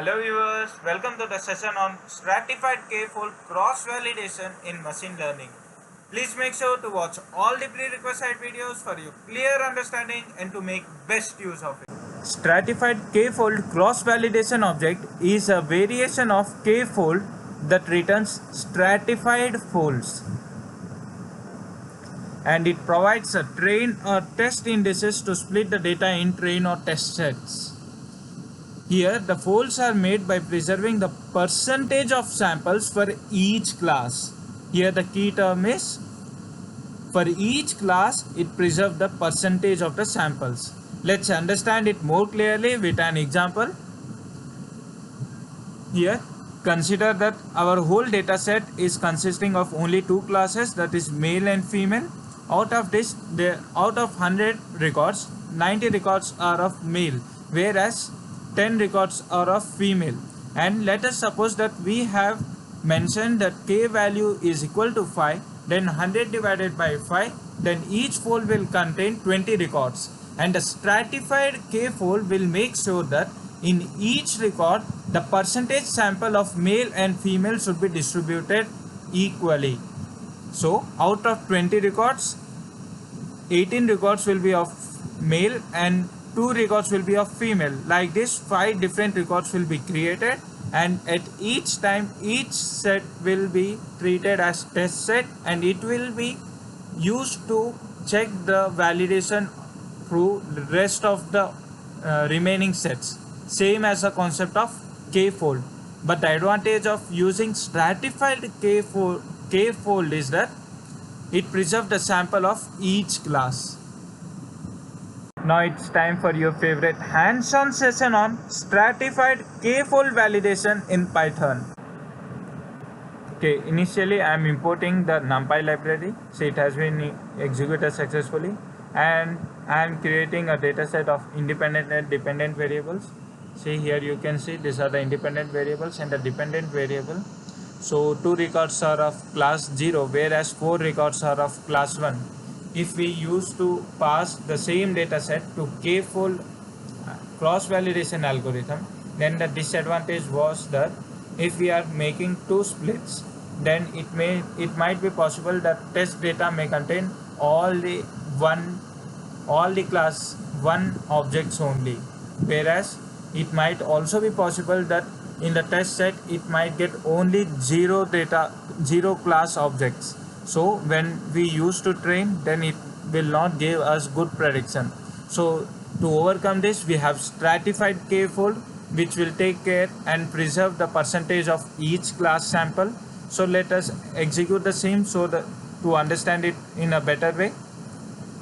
Hello viewers, welcome to the session on Stratified K-fold cross-validation in machine learning. Please make sure to watch all the prerequisite videos for your clear understanding and to make best use of it. Stratified K-fold cross-validation object is a variation of K-fold that returns stratified folds, and it provides a train or test indices to split the data in train or test sets. Here, the folds are made by preserving the percentage of samples for each class. Here, the key term is for each class, it preserves the percentage of the samples. Let's understand it more clearly with an example. Here, consider that our whole data set is consisting of only two classes, that is male and female. Out of this, out of 100 records, 90 records are of male, whereas 10 records are of female. And let us suppose that we have mentioned that k value is equal to 5, then 100 divided by 5, then each fold will contain 20 records. And the stratified k fold will make sure that in each record the percentage sample of male and female should be distributed equally. So out of 20 records, 18 records will be of male and 2 records will be of female. Like this, 5 different records will be created, and at each time each set will be treated as test set, and it will be used to check the validation through the rest of the remaining sets. Same as the concept of k-fold. But the advantage of using stratified k-fold is that it preserves the sample of each class. Now it's time for your favorite hands-on session on stratified k-fold validation in Python. Okay, initially I am importing the NumPy library, so it has been executed successfully, and I am creating a dataset of independent and dependent variables. See here, you can see these are the independent variables and the dependent variable. So 2 records are of class 0, whereas 4 records are of class 1. If we used to pass the same data set to k-fold cross-validation algorithm, then the disadvantage was that if we are making 2 splits, then it might be possible that test data may contain all the class 1 objects only, whereas it might also be possible that in the test set it might get only 0 class objects. So when we use to train, then it will not give us good prediction. So to overcome this, we have stratified k-fold, which will take care and preserve the percentage of each class sample. So let us execute the same so that to understand it in a better way.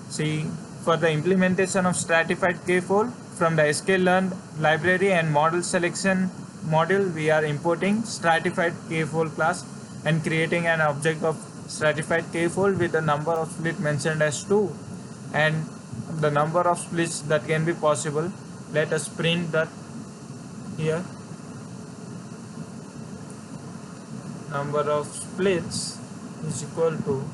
See, for the implementation of stratified k-fold, from the sklearn library and model selection module, we are importing stratified k-fold class and creating an object of stratified k-fold with the number of splits mentioned as 2 and the number of splits that can be possible. Let us print that here. Number of splits is equal to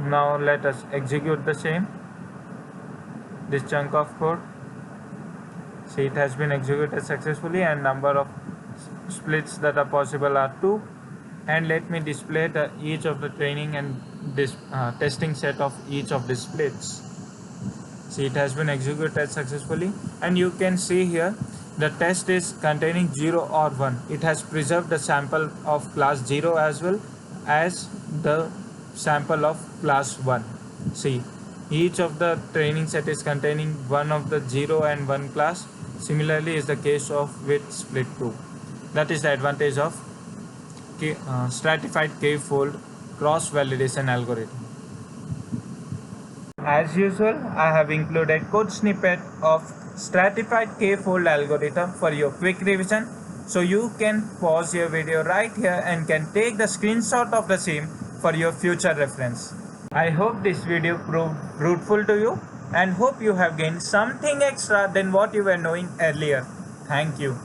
Now let us execute the same, this chunk of code. See, it has been executed successfully and number of splits that are possible are 2. And let me display each of the training and this testing set of each of the splits. See, it has been executed successfully, and you can see here the test is containing 0 or 1. It has preserved the sample of class 0 as well as the sample of class 1. See, each of the training set is containing one of the 0 and 1 class. Similarly is the case of with split 2. That is the advantage of stratified k-fold cross-validation algorithm. As usual, I have included code snippet of stratified k-fold algorithm for your quick revision. So you can pause your video right here and can take the screenshot of the same for your future reference. I hope this video proved fruitful to you and hope you have gained something extra than what you were knowing earlier. Thank you.